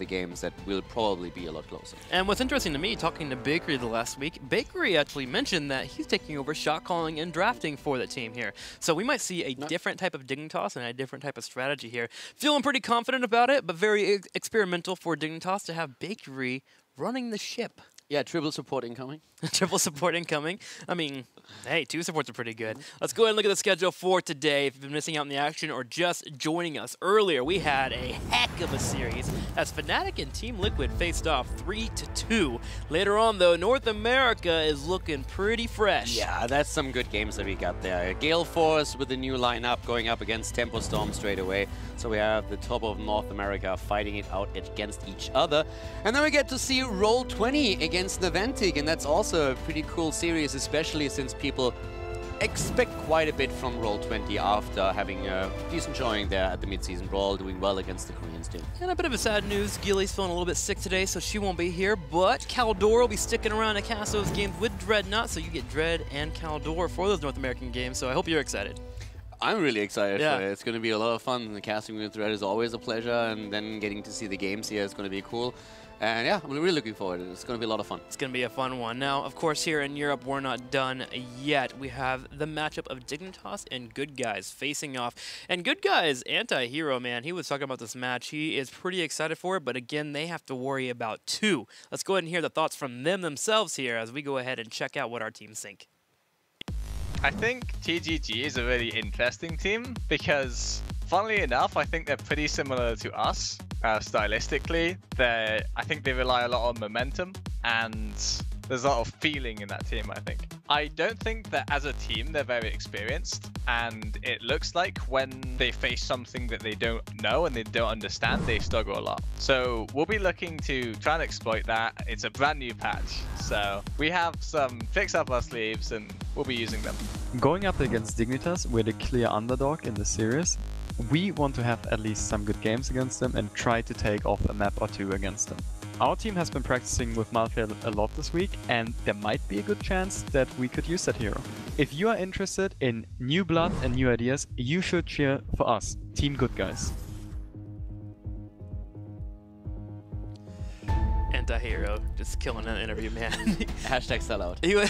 games that will probably be a lot closer. And what's interesting to me, talking to Bakery the last week, Bakery actually mentioned that he's taking over shot calling and drafting for the team here. So we might see a different type of Dignitas and a different type of strategy here. Feeling pretty confident about it, but very experimental for Dignitas to have Bakery running the ship. Yeah, triple support incoming. Triple support incoming. I mean, hey, 2 supports are pretty good. Let's go ahead and look at the schedule for today. If you've been missing out on the action or just joining us earlier, we had a heck of a series as Fnatic and Team Liquid faced off 3-2. Later on, though, North America is looking pretty fresh. Yeah, that's some good games that we got there. Gale Force with the new lineup going up against Tempo Storm straight away. So we have the top of North America fighting it out against each other. And then we get to see Roll20 against Naventic, and that's also a pretty cool series, especially since people expect quite a bit from Roll20 after having a decent showing there at the mid-season brawl, doing well against the Koreans too. And a bit of a sad news, Gilly's feeling a little bit sick today, so she won't be here, but Caldor will be sticking around to cast those games with Dreadnought, so you get Dread and Caldor for those North American games, so I hope you're excited. I'm really excited for it. It's going to be a lot of fun. The casting with Dread is always a pleasure, and then getting to see the games here is going to be cool. And yeah, I'm really looking forward to it. It's going to be a lot of fun. It's going to be a fun one. Now, of course, here in Europe, we're not done yet. We have the matchup of Dignitas and Good Guys facing off. And Good Guys, anti-hero, man, he was talking about this match. He is pretty excited for it, but again, they have to worry about 2. Let's go ahead and hear the thoughts from them themselves here as we go ahead and check out what our teams think. I think TGG is a really interesting team because, funnily enough, I think they're pretty similar to us stylistically. I think they rely a lot on momentum, and there's a lot of feeling in that team, I think. I don't think that as a team they're very experienced, and it looks like when they face something that they don't know and they don't understand, they struggle a lot. So we'll be looking to try and exploit that. It's a brand new patch, so we have some tricks up our sleeves and we'll be using them. Going up against Dignitas, we're the clear underdog in the series. We want to have at least some good games against them and try to take off a map or 2 against them. Our team has been practicing with Malphite a lot this week, and there might be a good chance that we could use that hero. If you are interested in new blood and new ideas, you should cheer for us, Team Good Guys. Anti-hero, just killing that interview, man. Hashtag sellout. He was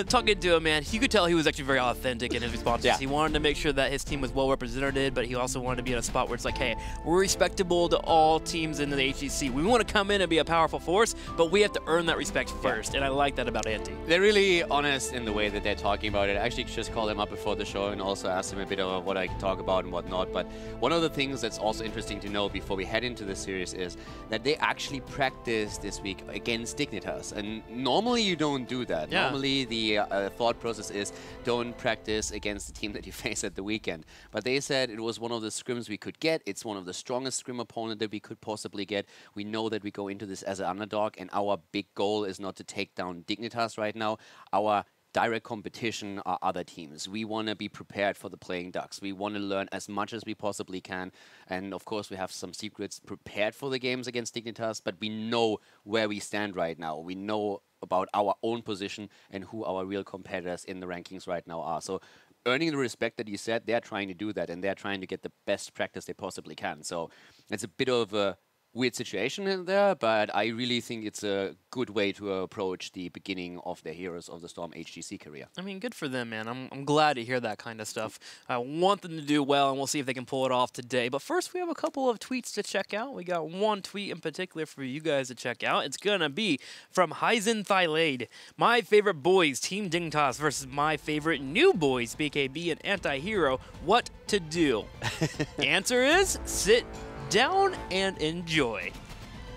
talking to him, man, you could tell he was actually very authentic in his responses. Yeah. He wanted to make sure that his team was well represented, but he also wanted to be in a spot where it's like, hey, we're respectable to all teams in the HGC. We want to come in and be a powerful force, but we have to earn that respect first, and I like that about Anti. They're really honest in the way that they're talking about it. I actually just called him up before the show and also asked him a bit of what I can talk about and whatnot, but one of the things that's also interesting to know before we head into the series is that they actually practiced this week against Dignitas, and normally you don't do that. Yeah. Normally the thought process is don't practice against the team that you face at the weekend. But they said it was one of the scrims we could get. It's one of the strongest scrim opponent that we could possibly get. We know that we go into this as an underdog, and our big goal is not to take down Dignitas right now. Our direct competition are other teams. We want to be prepared for the playing ducks. We want to learn as much as we possibly can. And of course, we have some secrets prepared for the games against Dignitas, but we know where we stand right now. We know about our own position and who our real competitors in the rankings right now are. So earning the respect that you said, they're trying to do that, and they're trying to get the best practice they possibly can. So it's a bit of a weird situation in there, but I really think it's a good way to approach the beginning of the Heroes of the Storm HGC career. I mean, good for them, man. I'm glad to hear that kind of stuff. I want them to do well, and we'll see if they can pull it off today. But first, we have a couple of tweets to check out. We got one tweet in particular for you guys to check out. It's going to be from Hyzen Thylade. My favorite boys, Team Dignitas versus my favorite new boys, BKB and Anti-Hero. What to do? Answer is sit down and enjoy.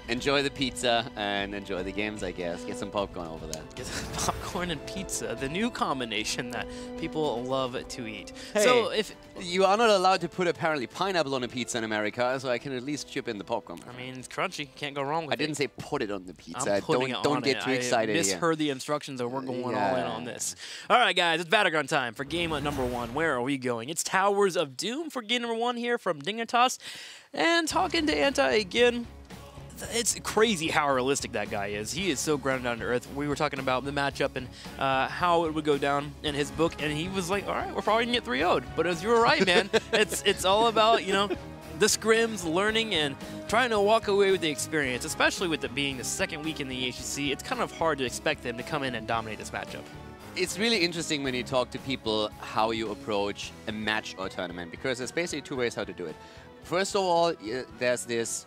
Enjoy the pizza and enjoy the games, I guess. Get some popcorn over there. Get some popcorn and pizza, the new combination that people love to eat. Hey, so if you are not allowed to put apparently pineapple on a pizza in America, so I can at least chip in the popcorn. I mean, it's crunchy. Can't go wrong with it. I didn't say put it on the pizza. I'm putting it on don't get too excited. I misheard the instructions, and we're going all in on this. All right, guys, it's Battleground time for game number 1. Where are we going? It's Towers of Doom for game number 1 here from Dignitas. And talking to Anti again, it's crazy how realistic that guy is. He is so grounded down to earth. We were talking about the matchup and how it would go down in his book, and he was like, all right, we're probably going to get 3-0'd. But as you were right, man, it's all about, you know, the scrims, learning, and trying to walk away with the experience, especially with it being the second week in the HGC. It's kind of hard to expect them to come in and dominate this matchup. It's really interesting when you talk to people how you approach a match or a tournament, because there's basically two ways how to do it. First of all, there's this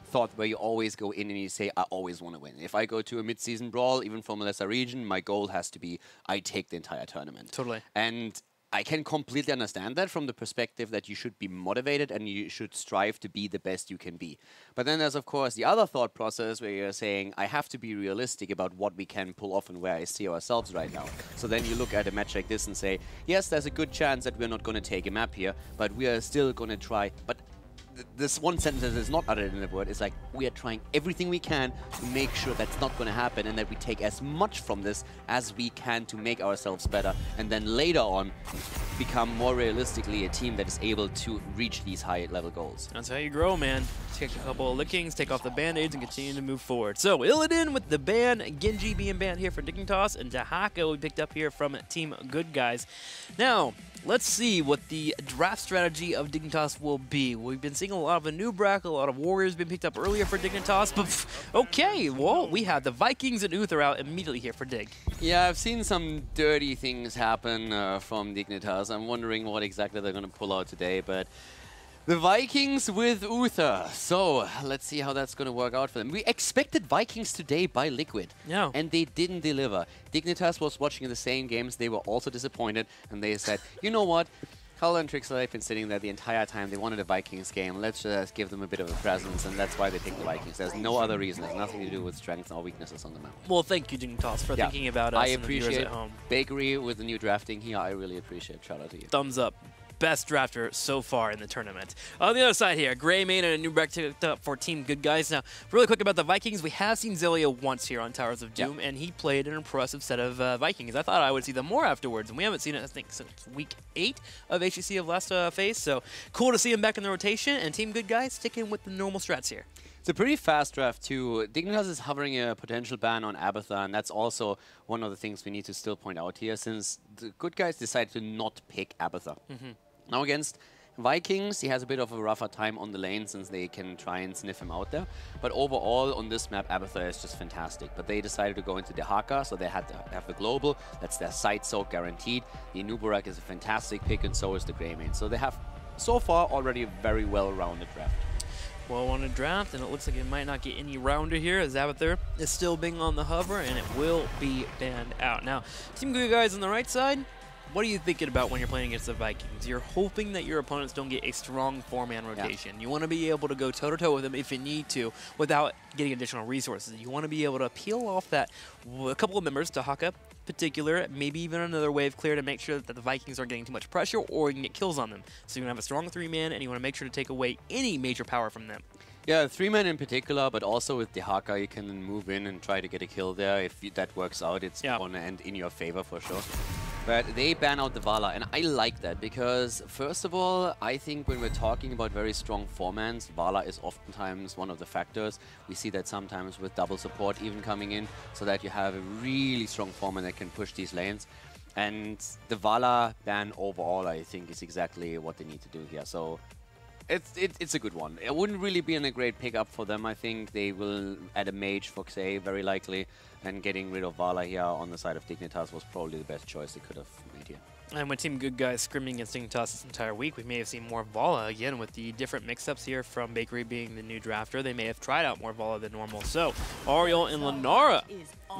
thought where you always go in and you say, I always want to win. If I go to a mid-season brawl, even from a lesser region, my goal has to be, I take the entire tournament. Totally. And I can completely understand that from the perspective that you should be motivated and you should strive to be the best you can be. But then there's, of course, the other thought process where you're saying, I have to be realistic about what we can pull off and where I see ourselves right now. So then you look at a match like this and say, yes, there's a good chance that we're not going to take a map here, but we are still going to try. But this one sentence that is not uttered in the word is like, we are trying everything we can to make sure that's not going to happen and that we take as much from this as we can to make ourselves better, and then later on become more realistically a team that is able to reach these high level goals. That's how you grow, man. Take a couple of lickings, take off the band-aids, and continue to move forward. So, Illidan with the ban, Genji being banned here for Dignitas, and Dahaka we picked up here from Team Good Guys. Now, let's see what the draft strategy of Dignitas will be. We've been seeing a lot of Anubrak, a lot of Warriors being picked up earlier for Dignitas, but okay, well, we have the Vikings and Uther out immediately here for Dig. Yeah, I've seen some dirty things happen from Dignitas. I'm wondering what exactly they're going to pull out today, but the Vikings with Uther. So, let's see how that's going to work out for them. We expected Vikings today by Liquid, yeah, and they didn't deliver. Dignitas was watching the same games. They were also disappointed, and they said, you know what? Kala and Trixel have been sitting there the entire time. They wanted a Vikings game. Let's just give them a bit of a presence, and that's why they picked the Vikings. There's no other reason. It has nothing to do with strengths or weaknesses on the map. Well, thank you, Dignitas, for thinking about us and the viewers at home. Bakery with the new drafting here. I really appreciate. Shout out to you. Thumbs up. Best drafter so far in the tournament. On the other side here, Greymane and a Anubrak picked up for Team Good Guys. Now, really quick about the Vikings, we have seen Zelia once here on Towers of Doom, and he played an impressive set of Vikings. I thought I would see them more afterwards, and we haven't seen it, I think, since week 8 of HGC of last phase. So, cool to see him back in the rotation, and Team Good Guys sticking with the normal strats here. It's a pretty fast draft, too. Dignitas is hovering a potential ban on Abathur, and that's also one of the things we need to still point out here, since the Good Guys decided to not pick Abathur. Now against Vikings, he has a bit of a rougher time on the lane since they can try and sniff him out there. But overall, on this map, Abathur is just fantastic. But they decided to go into the Haka, so they had to have the global. That's their side soak guaranteed. The Anubrak is a fantastic pick, and so is the Greymane. So they have, so far, already a very well-rounded draft. Well-rounded draft, and it looks like it might not get any rounder here, as Abathur is still being on the hover, and it will be banned out. Now, Team Good Guys on the right side, what are you thinking about when you're playing against the Vikings? You're hoping that your opponents don't get a strong 4-man rotation. Yeah. You want to be able to go toe-to-toe with them if you need to without getting additional resources. You want to be able to peel off that a couple of members, Dahaka particular, maybe even another wave clear to make sure that the Vikings aren't getting too much pressure or you can get kills on them. So you're going to have a strong 3-man, and you want to make sure to take away any major power from them. Yeah, 3-man in particular, but also with the Haka, you can move in and try to get a kill there. If that works out, it's going to end in your favor for sure. But they ban out the Vala, and I like that because, first of all, I think when we're talking about very strong 4-mans, Vala is oftentimes one of the factors. We see that sometimes with double support even coming in, so that you have a really strong 4-man that can push these lanes. And the Vala ban overall, I think, is exactly what they need to do here. So it's a good one. It wouldn't really be a great pickup for them. I think they will add a mage for Xay, very likely, and getting rid of Vala here on the side of Dignitas was probably the best choice they could have made here. And with Team Good Guys scrimming against Dignitas this entire week, we may have seen more Vala again with the different mix-ups here from Bakery being the new drafter. They may have tried out more Vala than normal. So, Ariel and Lenara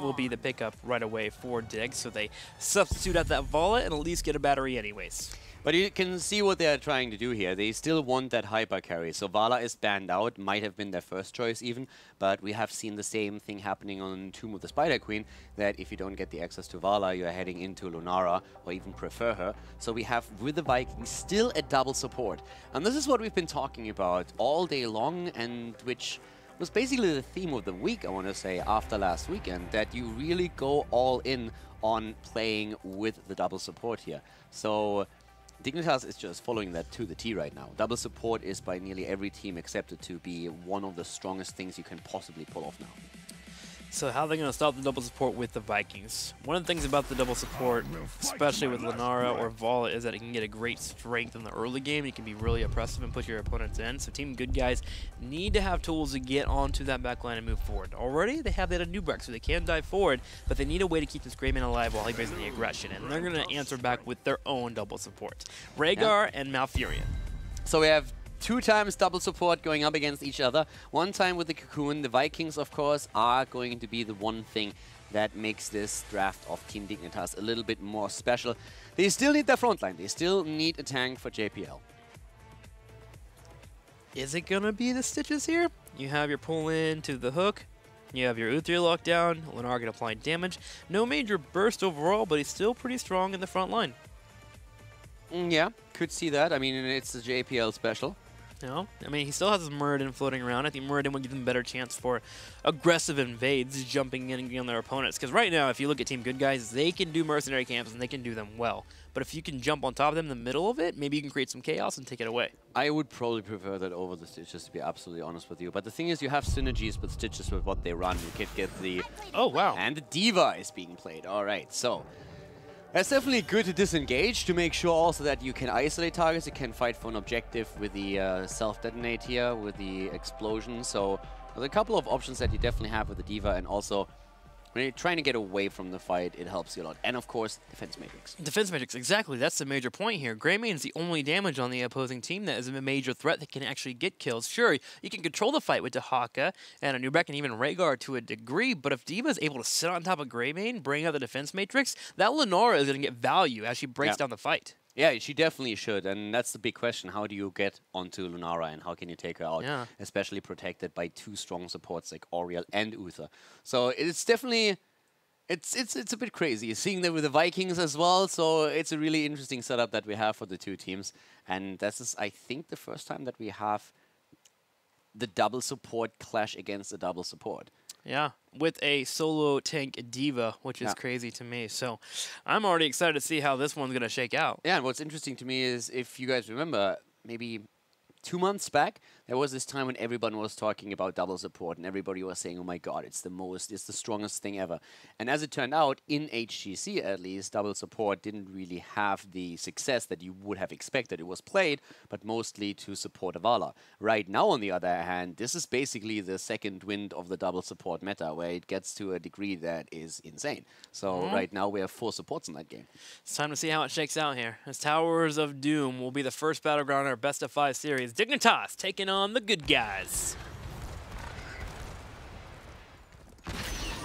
will be the pickup right away for Dig. So they substitute out that Vala and at least get a battery anyways. But you can see what they're trying to do here. They still want that hyper carry. So Vala is banned out, might have been their first choice even, but we have seen the same thing happening on Tomb of the Spider Queen, that if you don't get the access to Vala, you're heading into Lunara, or even prefer her. So we have, with the Vikings, still a double support. And this is what we've been talking about all day long, and which was basically the theme of the week, I want to say, after last weekend, that you really go all in on playing with the double support here. So Dignitas is just following that to the T right now. Double support is by nearly every team accepted to be one of the strongest things you can possibly pull off now. So how are they going to stop the double support with the Vikings? One of the things about the double support, especially with Lunara or Vala, is that it can get a great strength in the early game. It can be really oppressive and push your opponents in. So Team Good Guys need to have tools to get onto that backline and move forward. Already, they have that at Nubrak, so they can dive forward, but they need a way to keep this Greymane alive while he brings in the aggression. And they're going to answer back with their own double support. Rhaegar and Malfurion. So we have 2 times double support going up against each other. 1 time with the Cocoon. The Vikings, of course, are going to be the one thing that makes this draft of Team Dignitas a little bit more special. They still need their frontline. They still need a tank for JPL. Is it going to be the Stitches here? You have your pull in to the hook. You have your Uthir lockdown. Lenargan applying damage. No major burst overall, but he's still pretty strong in the front line. Yeah, could see that. I mean, it's a JPL special. No, I mean, he still has his Muradin floating around. I think Muradin would give them a better chance for aggressive invades, jumping in and getting on their opponents. Because right now, if you look at Team Good Guys, they can do mercenary camps and they can do them well. But if you can jump on top of them in the middle of it, maybe you can create some chaos and take it away. I would probably prefer that over the Stitches, to be absolutely honest with you. But the thing is, you have synergies with Stitches with what they run. You could get the... Oh, wow. And the Diva is being played. All right, so... It's definitely good to disengage to make sure also that you can isolate targets. You can fight for an objective with the self-detonate here, with the explosion. So there's a couple of options that you definitely have with the Diva, and also when you're trying to get away from the fight, it helps you a lot. And of course, Defense Matrix. Defense Matrix, exactly. That's the major point here. Greymane is the only damage on the opposing team that is a major threat that can actually get kills. Sure, you can control the fight with Dahaka and a Nubrak and even Rhaegar to a degree, but if Diva is able to sit on top of Greymane, bring out the Defense Matrix, that Lenora is going to get value as she breaks down the fight. Yeah, she definitely should, and that's the big question. How do you get onto Lunara, and how can you take her out? Yeah. Especially protected by 2 strong supports like Auriel and Uther. So it's definitely... It's a bit crazy, seeing them with the Vikings as well, so it's a really interesting setup that we have for the 2 teams. And this is, I think, the first time that we have the double support clash against a double support. Yeah, with a solo tank Diva, which is crazy to me. So I'm already excited to see how this one's going to shake out. Yeah, and what's interesting to me is, if you guys remember, maybe 2 months back, there was this time when everyone was talking about double support and everybody was saying, oh my god, it's the strongest thing ever. And as it turned out, in HGC at least, double support didn't really have the success that you would have expected. It was played, but mostly to support Avala. Right now, on the other hand, this is basically the second wind of the double support meta, where it gets to a degree that is insane. So right now we have 4 supports in that game. It's time to see how it shakes out here, as Towers of Doom will be the first battleground in our best of 5 series. Dignitas taking on the Good Guys.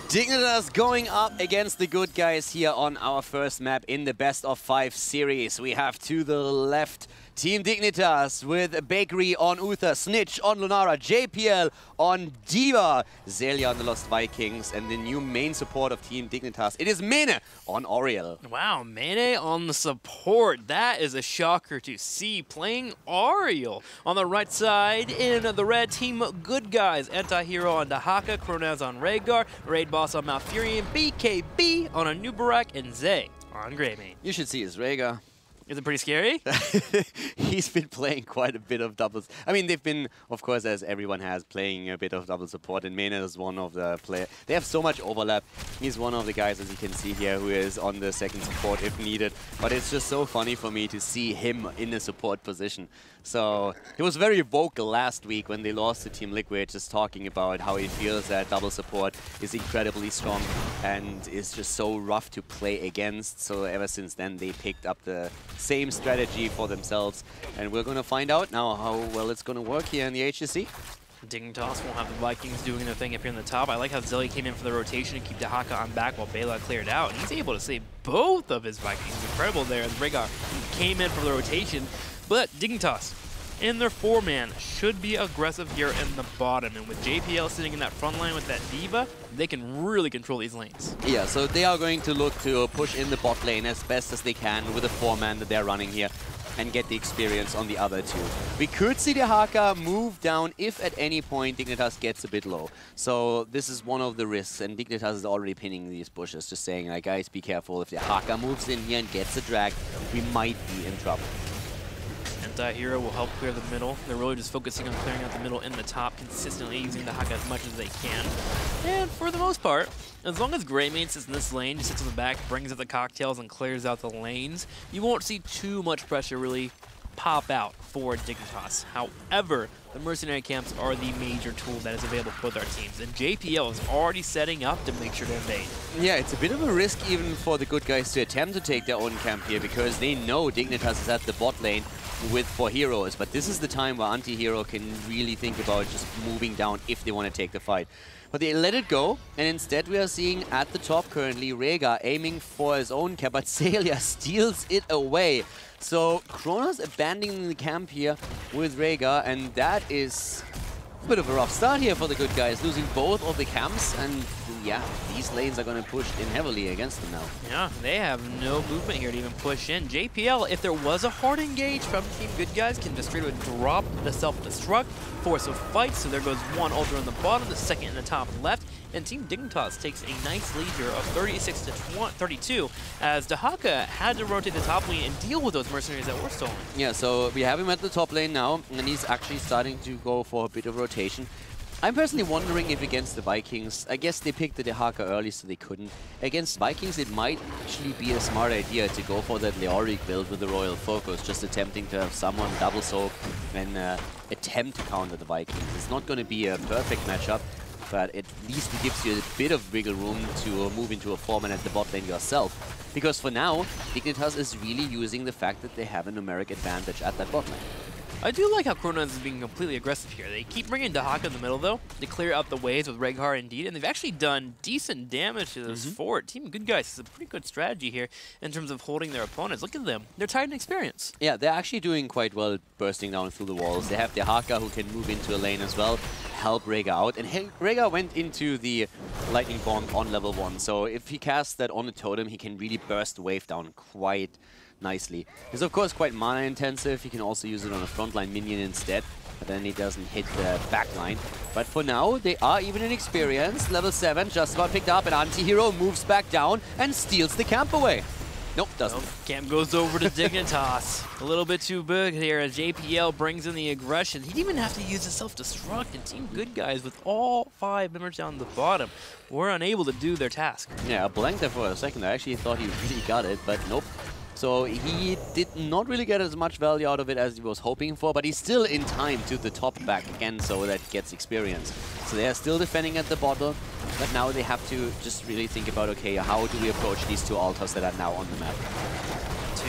Dignitas going up against the Good Guys here on our first map in the best of 5 series. We have to the left Team Dignitas with Bakery on Uther, Snitch on Lunara, JPL on Diva, Zelia on the Lost Vikings, and the new main support of Team Dignitas. It is Mene on Auriel. Wow, Mene on the support. That is a shocker to see, playing Auriel. On the right side, in the red Team Good Guys, Anti-Hero on Dahaka, Kronaz on Rhaegar, Raid Boss on Malfurion, BKB on a Nubarak, and Zay on Greymane. You should see his Rhaegar. Is it pretty scary? He's been playing quite a bit of doubles. I mean, they've been, of course, as everyone has, playing a bit of double support, and Mene is one of the players. They have so much overlap. He's one of the guys, as you can see here, who is on the second support if needed. But it's just so funny for me to see him in a support position. So he was very vocal last week when they lost to Team Liquid, just talking about how he feels that double support is incredibly strong and is just so rough to play against. So ever since then, they picked up the same strategy for themselves. And we're going to find out now how well it's going to work here in the HGC. Dignitas will have the Vikings doing their thing up here in the top. I like how Zelly came in for the rotation to keep Dahaka on back while Bela cleared out. And he's able to save both of his Vikings. Incredible there. And Rhaegar came in for the rotation. But Dignitas, in their 4-man, should be aggressive here in the bottom. And with JPL sitting in that front line with that Diva, they can really control these lanes. Yeah, so they are going to look to push in the bot lane as best as they can with the 4-man that they're running here and get the experience on the other 2. We could see the Haka move down if at any point Dignitas gets a bit low. So this is one of the risks, and Dignitas is already pinning these bushes, just saying, like, guys, be careful. If the Haka moves in here and gets a drag, we might be in trouble. Anti-Hero will help clear the middle. They're really just focusing on clearing out the middle and the top consistently, using the Haka as much as they can. And for the most part, as long as Greymane sits in this lane, just sits on the back, brings up the cocktails, and clears out the lanes, you won't see too much pressure really pop out for Dignitas. However, the mercenary camps are the major tool that is available for their teams, and JPL is already setting up to make sure to invade. Yeah, it's a bit of a risk even for the good guys to attempt to take their own camp here, because they know Dignitas is at the bot lane with 4 heroes, but this is the time where Anti-Hero can really think about just moving down if they want to take the fight. But they let it go, and instead we are seeing at the top currently Rhaegar aiming for his own camp, but Celia steals it away. So Kronos abandoning the camp here with Rhaegar, and that is a bit of a rough start here for the good guys, losing both of the camps, and yeah, these lanes are going to push in heavily against them now. Yeah, they have no movement here to even push in. JPL, if there was a hard engage from Team Good Guys, can just straight away drop the self-destruct, force a fight, so there goes one ultra on the bottom, the second in the top left, and Team Dignitas takes a nice lead here of 36 to 32, as Dahaka had to rotate the top lane and deal with those mercenaries that were stolen. Yeah, so we have him at the top lane now, and he's actually starting to go for a bit of rotation. I'm personally wondering if against the Vikings, I guess they picked the Dehaka early so they couldn't. Against Vikings, it might actually be a smart idea to go for that Leoric build with the Royal Focus, just attempting to have someone double soak and attempt to counter the Vikings. It's not going to be a perfect matchup, but at least it gives you a bit of wiggle room to move into a foreman at the bot lane yourself. Because for now, Dignitas is really using the fact that they have a numeric advantage at that bot lane. I do like how Kronos is being completely aggressive here. They keep bringing Dahaka in the middle, though, to clear out the waves with Rhaegar indeed, and they've actually done decent damage to this fort. Team Good Guys is a pretty good strategy here in terms of holding their opponents. Look at them. They're tired in experience. Yeah, they're actually doing quite well bursting down through the walls. They have Dahaka who can move into a lane as well, help Rhaegar out. And Rhaegar went into the Lightning Bomb on level 1, so if he casts that on a totem, he can really burst the wave down quite nicely. It's of course quite mana intensive. You can also use it on a frontline minion instead, but then it doesn't hit the backline. But for now, they are even in experience. Level 7 just about picked up, and Anti-Hero moves back down and steals the camp away. Nope, doesn't. Nope. Camp goes over to Dignitas. A little bit too big here as JPL brings in the aggression. He didn't even have to use the self-destruct, and Team Good Guys with all 5 members down the bottom were unable to do their task. Yeah, I blanked there for a second. I actually thought he really got it, but nope. So he did not really get as much value out of it as he was hoping for, but he's still in time to the top back again, so that he gets experience. So they are still defending at the bottom, but now they have to just really think about, okay, how do we approach these 2 altars that are now on the map?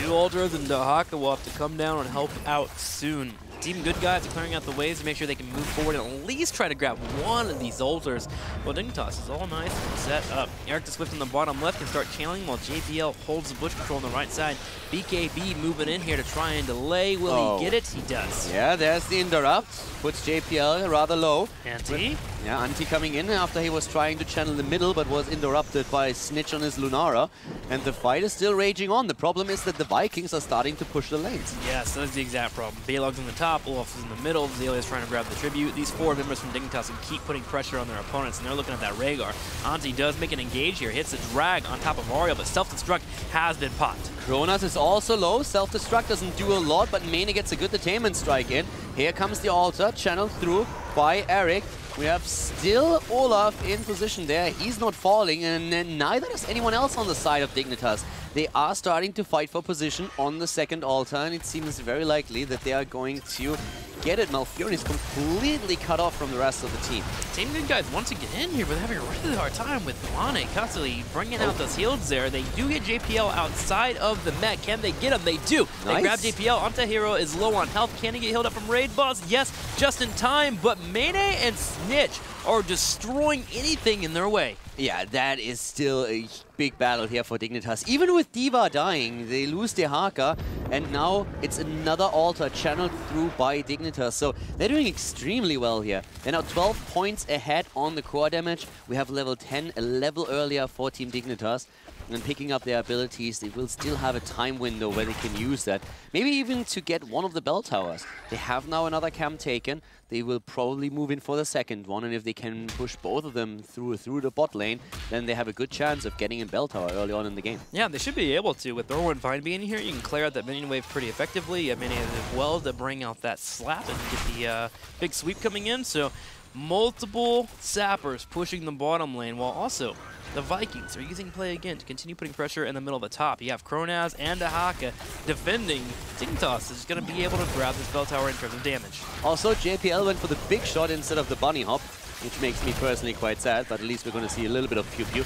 2 altars, and Dahaka will have to come down and help out soon. Team Good Guys are clearing out the waves to make sure they can move forward and at least try to grab one of these altars. Well, Dignitas is all nice and set up. Eric the Swift on the bottom left can start channeling while JPL holds the bush control on the right side. BKB moving in here to try and delay. Will he get it? He does. Yeah, there's the interrupt. Puts JPL rather low. Anti? Yeah, Anti coming in after he was trying to channel the middle, but was interrupted by a snitch on his Lunara. And the fight is still raging on. The problem is that the Vikings are starting to push the lanes. Yes, that's the exact problem. Balog's on the top, Olaf is in the middle, Zelia is trying to grab the tribute. These 4 members from Dignitas can keep putting pressure on their opponents, and they're looking at that Rhaegar. Anti does make an engage here, hits a drag on top of Ariel, but self-destruct has been popped. Kronos is also low. Self-destruct doesn't do a lot, but Mane gets a good detainment strike in. Here comes the altar, channeled through by Eric. We have still Olaf in position there. He's not falling, and neither does anyone else on the side of Dignitas. They are starting to fight for position on the second altar, and it seems very likely that they are going to get it. Malfurion is completely cut off from the rest of the team. Team Good Guys want to get in here, but having a really hard time with Mane constantly bringing out those heals there. They do get JPL outside of the mech. Can they get him? They do. They grab JPL. Anti-Hero is low on health. Can he get healed up from Raid Boss? Yes, just in time, but Mane and Snitch are destroying anything in their way. Yeah, that is still a big battle here for Dignitas. Even with D.Va dying, they lose Dehaka, and now it's another altar channeled through by Dignitas. So they're doing extremely well here. They're now 12 points ahead on the core damage. We have level 10, a level earlier for Team Dignitas. And picking up their abilities, they will still have a time window where they can use that. Maybe even to get one of the bell towers. They have now another camp taken. They will probably move in for the second one, and if they can push both of them through the bot lane, then they have a good chance of getting in Bell Tower early on in the game. Yeah, they should be able to. With Thorwell and Vine being here, you can clear out that minion wave pretty effectively. You have minions as well to bring out that slap and get the big sweep coming in. So multiple sappers pushing the bottom lane, while also the Vikings are using play again to continue putting pressure in the middle of the top. You have Kronaz and Ahaka defending. Dignitas is going to be able to grab this bell tower in terms of damage. Also, JPL went for the big shot instead of the bunny hop, which makes me personally quite sad, but at least we're going to see a little bit of pew-pew.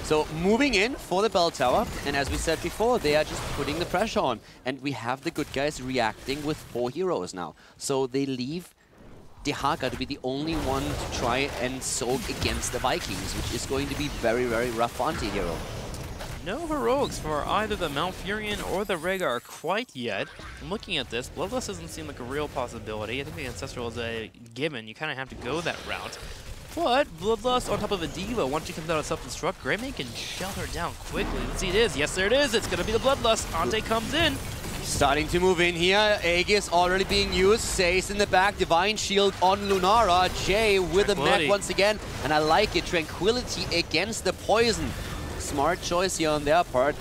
So moving in for the bell tower, and as we said before, they are just putting the pressure on. And we have the good guys reacting with 4 heroes now. So they leave Dehaka to be the only one to try and soak against the Vikings, which is going to be very, very rough for anti-hero. No heroics for either the Malfurion or the Rhaegar quite yet. I'm looking at this, Bloodlust doesn't seem like a real possibility. I think the Ancestral is a given. You kind of have to go that route. But Bloodlust on top of a D.Va, once she comes out of self-destruct, Greymane can shell her down quickly. Let's see it is. Yes, there it is. It's going to be the Bloodlust. Ante comes in. Starting to move in here. Aegis already being used. Sayce in the back. Divine Shield on Lunara. Jay with a mech once again. And I like it. Tranquility against the poison. Smart choice here on their part.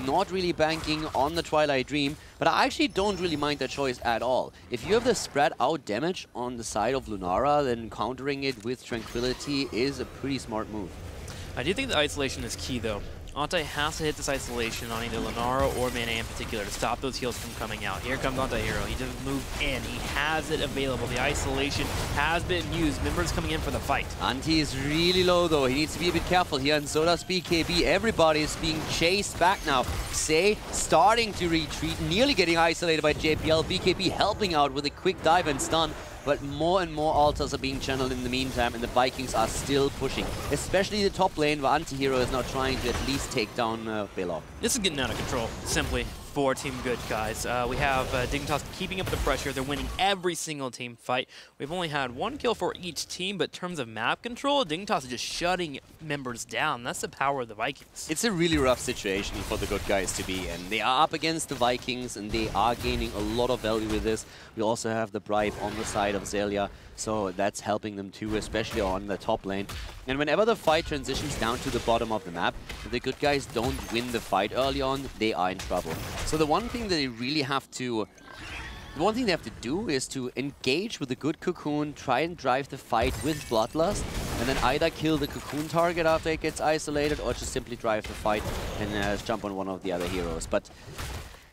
Not really banking on the Twilight Dream. But I actually don't really mind that choice at all. If you have the spread out damage on the side of Lunara, then countering it with Tranquility is a pretty smart move. I do think the isolation is key, though. Ante has to hit this isolation on either Lunara or Mana in particular to stop those heals from coming out. Here comes Ante-Hero. He just moved in. He has it available. The isolation has been used. Members coming in for the fight. Ante is really low, though. He needs to be a bit careful here, and so does BKB. Everybody is being chased back now. Say starting to retreat, nearly getting isolated by JPL. BKB helping out with a quick dive and stun. But more and more altars are being channeled in the meantime, and the Vikings are still pushing. Especially the top lane, where Anti-Hero is now trying to at least take down Belok. This is getting out of control, simply, for Team Good, guys. We have Dignitas keeping up with the pressure. They're winning every single team fight. We've only had 1 kill for each team, but in terms of map control, Dignitas is just shutting members down. That's the power of the Vikings. It's a really rough situation for the good guys to be in. They are up against the Vikings, and they are gaining a lot of value with this. We also have the bribe on the side of Zelia, so that's helping them too, especially on the top lane. And whenever the fight transitions down to the bottom of the map, if the good guys don't win the fight early on, they are in trouble. So the one thing that they really have to... The one thing they have to do is to engage with a good Cocoon, try and drive the fight with Bloodlust, and then either kill the Cocoon target after it gets isolated, or just simply drive the fight and jump on one of the other heroes. But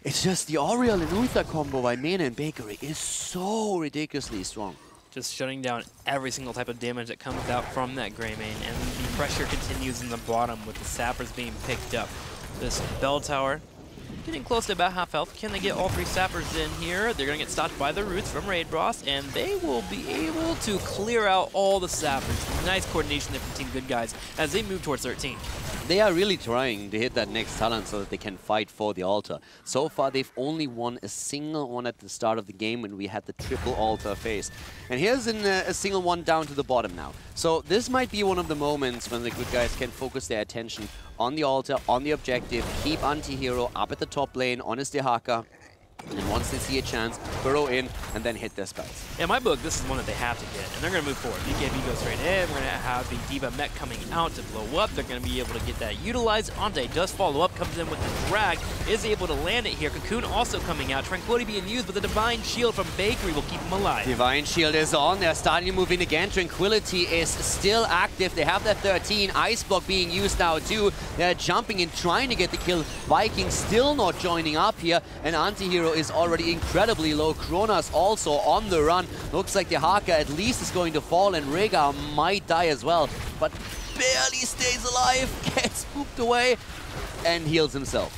it's just the Oriel and Uther combo by Mana and Bakery is so ridiculously strong. Just shutting down every single type of damage that comes out from that Greymane, and the pressure continues in the bottom with the sappers being picked up. This bell tower getting close to about half health. Can they get all 3 sappers in here? They're going to get stopped by the roots from Raid Boss, and they will be able to clear out all the sappers. Nice coordination there from Team Good Guys as they move towards 13. They are really trying to hit that next talent so that they can fight for the altar. So far, they've only won a single one at the start of the game when we had the triple altar phase. And here's a single one down to the bottom now. So this might be one of the moments when the good guys can focus their attention on the altar, on the objective, keep Anti-Hero up at the top lane on his Dehaka. And once they see a chance, burrow in and then hit their spells. In my book, this is one that they have to get, and they're going to move forward. BKB goes straight in. We're going to have the D.Va mech coming out to blow up. They're going to be able to get that utilized. Ante does follow up, comes in with the drag, is able to land it here. Cocoon also coming out. Tranquility being used, but the Divine Shield from Bakery will keep him alive. Divine Shield is on. They're starting to move in again. Tranquility is still active. They have that 13. Ice Block being used now too. They're jumping in, trying to get the kill. Vikings still not joining up here, and Anti-Hero is already incredibly low. Kronas also on the run. Looks like the Haka at least is going to fall, and Rhaegar might die as well, but barely stays alive, gets spooked away, and heals himself.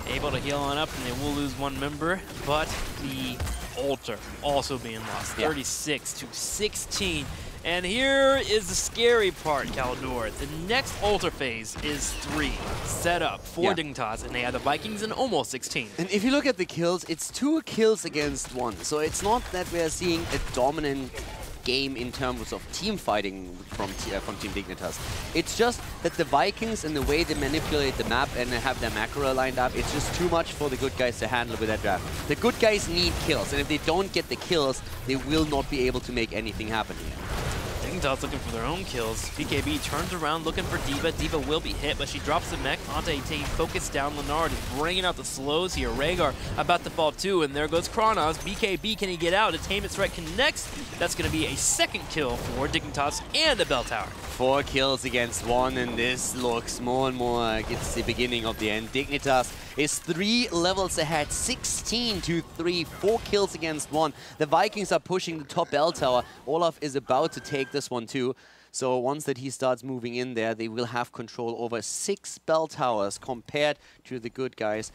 Able to heal on up, and they will lose 1 member, but the altar also being lost. 36 to 16. And here is the scary part, Caldor. The next altar phase is 3 set up for Dignitas, and they have the Vikings in almost 16. And if you look at the kills, it's 2 kills against 1. So it's not that we're seeing a dominant game in terms of team fighting from Team Dignitas. It's just that the Vikings and the way they manipulate the map and have their macro lined up, it's just too much for the good guys to handle with that draft. The good guys need kills, and if they don't get the kills, they will not be able to make anything happen here. Dignitas looking for their own kills. BKB turns around looking for D.Va. D.Va will be hit, but she drops the mech. Ante taking focus down. Leonard is bringing out the slows here. Rhaegar about to fall too, and there goes Kronos. BKB, can he get out? Attainment Strike connects. That's going to be a second kill for Dignitas and a bell tower. 4 kills against 1, and this looks more and more like it's the beginning of the end. Dignitas is 3 levels ahead, 16-3, 4 kills against 1. The Vikings are pushing the top bell tower. Olaf is about to take this one too. So once that he starts moving in there, they will have control over 6 bell towers compared to the good guys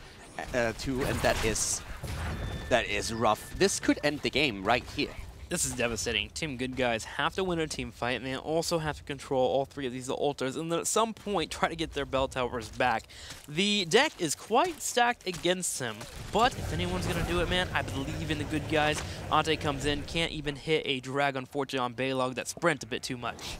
2, and that is rough. This could end the game right here. This is devastating. Team Good Guys have to win a team fight, and they also have to control all 3 of these altars, and then at some point try to get their bell towers back. The deck is quite stacked against them, but if anyone's going to do it, man, I believe in the Good Guys. Ante comes in, can't even hit a drag, unfortunately, on Baylog. That sprint a bit too much.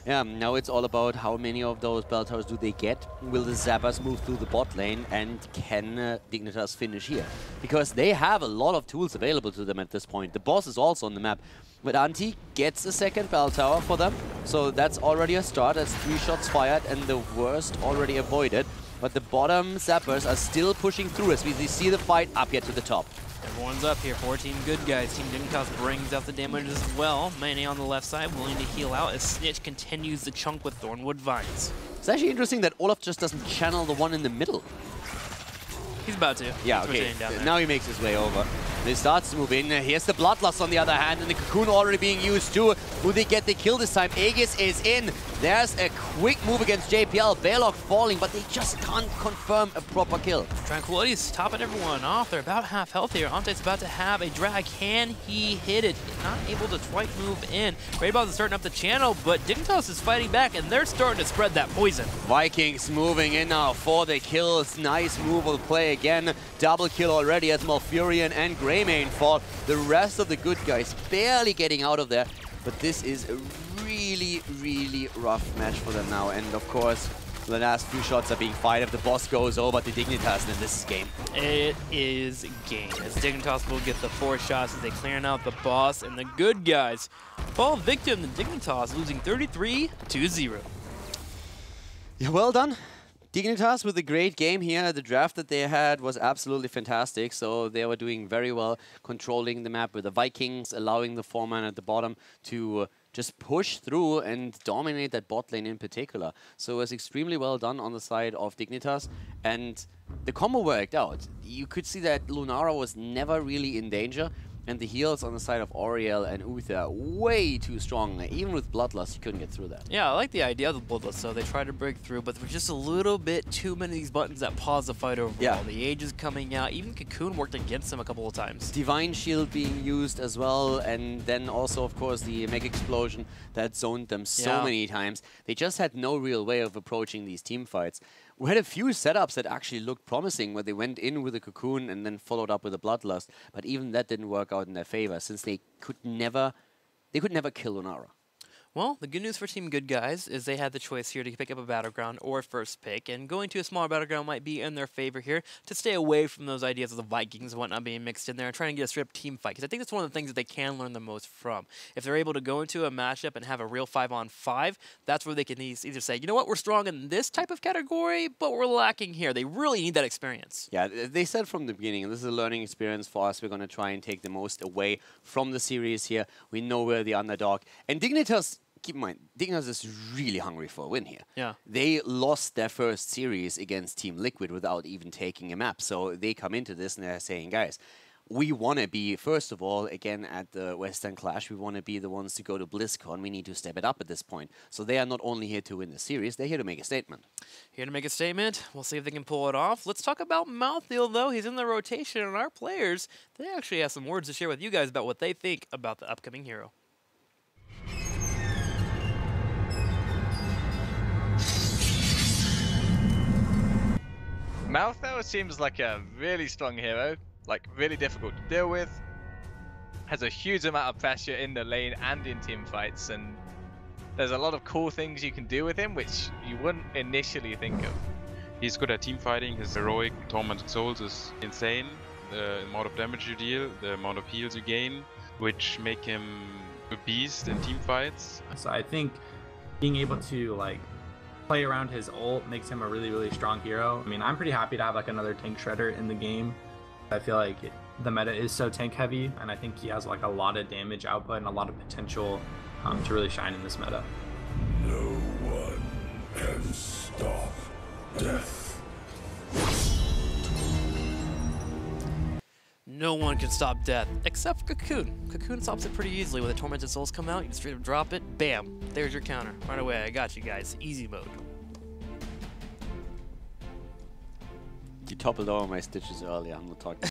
Yeah, now it's all about how many of those bell towers do they get. Will the Zappers move through the bot lane, and can Dignitas finish here? Because they have a lot of tools available to them at this point. The boss is also on the map. But Anti gets a second bell tower for them, so that's already a start. That's 3 shots fired, and the worst already avoided. But the bottom Zappers are still pushing through as we see the fight up here to the top. Everyone's up here for Team Good Guys. Team Dignitas brings out the damage as well. Mane on the left side willing to heal out as Snitch continues the chunk with Thornwood Vines. It's actually interesting that Olaf just doesn't channel the one in the middle. He's about to. Yeah, okay. Now he makes his way over. And he starts to move in. Here's the Bloodlust on the other hand, and the Cocoon already being used too. Will they get the kill this time? Aegis is in. There's a quick move against JPL. Baylog falling, but they just can't confirm a proper kill. Tranquility's topping everyone off. They're about half health here. Ante's about to have a drag. Can he hit it? Not able to quite move in. Raidboss is starting up the channel, but Dignitas is fighting back, and they're starting to spread that poison. Vikings moving in now for the kills. Nice move of the play again. Double kill already as Malfurion and Greymane fall. The rest of the good guys barely getting out of there. But this is a really, really rough match for them now. And of course, the last few shots are being fired. If the boss goes over to Dignitas, then this is game. It is game. As Dignitas will get the 4 shots as they clearing out the boss, and the good guys fall victim to Dignitas, losing 33-0. Yeah, well done. Dignitas with a great game here. The draft that they had was absolutely fantastic. So they were doing very well, controlling the map with the Vikings, allowing the 4-man at the bottom to just push through and dominate that bot lane in particular. So it was extremely well done on the side of Dignitas. And the combo worked out. You could see that Lunara was never really in danger. And the heals on the side of Oriel and Uther way too strong. Even with Bloodlust, you couldn't get through that. Yeah, I like the idea of the Bloodlust, so they tried to break through, but there was just a little bit too many of these buttons that paused the fight overall. Yeah. The Age is coming out. Even Cocoon worked against them a couple of times. Divine Shield being used as well, and then also, of course, the Mech Explosion that zoned them so many times. They just had no real way of approaching these team fights. We had a few setups that actually looked promising, where they went in with a Cocoon and then followed up with a Bloodlust, but even that didn't work out in their favor, since they could never kill Lunara. Well, the good news for Team Good Guys is they had the choice here to pick up a Battleground or first pick, and going to a smaller Battleground might be in their favor here to stay away from those ideas of the Vikings and whatnot being mixed in there and trying to get a straight-up team fight, because I think that's one of the things that they can learn the most from. If they're able to go into a matchup and have a real 5-on-5, that's where they can either say, you know what, we're strong in this type of category, but we're lacking here. They really need that experience. Yeah, they said from the beginning, this is a learning experience for us. We're going to try and take the most away from the series here. We know we're the underdog. And Dignitas, keep in mind, Dignitas is really hungry for a win here. Yeah. They lost their first series against Team Liquid without even taking a map. So they come into this and they're saying, guys, we want to be, first of all, again, at the Western Clash, we want to be the ones to go to BlizzCon. We need to step it up at this point. So they are not only here to win the series, they're here to make a statement. Here to make a statement. We'll see if they can pull it off. Let's talk about Malthael, though. He's in the rotation, and our players, they actually have some words to share with you guys about what they think about the upcoming hero. Malthael seems like a really strong hero, like really difficult to deal with, has a huge amount of pressure in the lane and in team fights, and there's a lot of cool things you can do with him which you wouldn't initially think of. He's good at team fighting, his heroic Tormented Souls is insane, the amount of damage you deal, the amount of heals you gain, which make him a beast in team fights. So I think being able to like play around his ult makes him a really, really strong hero. I mean, I'm pretty happy to have like another tank shredder in the game. I feel like the meta is so tank heavy, and I think he has like a lot of damage output and a lot of potential to really shine in this meta. No one can stop death. No one can stop death, except for Cocoon. Cocoon stops it pretty easily. When the Tormented Souls come out, you can straight up drop it, bam, there's your counter. Right away, I got you guys. Easy mode. You toppled over my stitches earlier. I'm not talking.